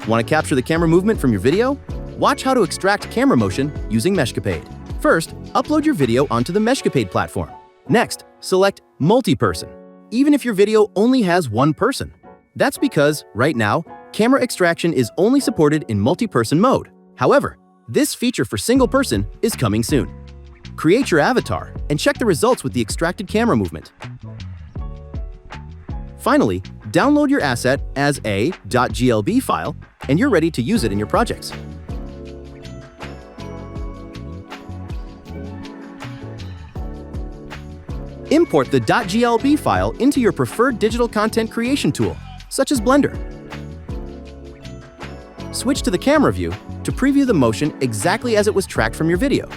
Want to capture the camera movement from your video? Watch how to extract camera motion using Meshcapade. First, upload your video onto the Meshcapade platform. Next, select Multi-Person, even if your video only has one person. That's because, right now, camera extraction is only supported in multi-person mode. However, this feature for single person is coming soon. Create your avatar and check the results with the extracted camera movement. Finally, download your asset as a .glb file, and you're ready to use it in your projects. Import the .glb file into your preferred digital content creation tool, such as Blender. Switch to the camera view to preview the motion exactly as it was tracked from your video.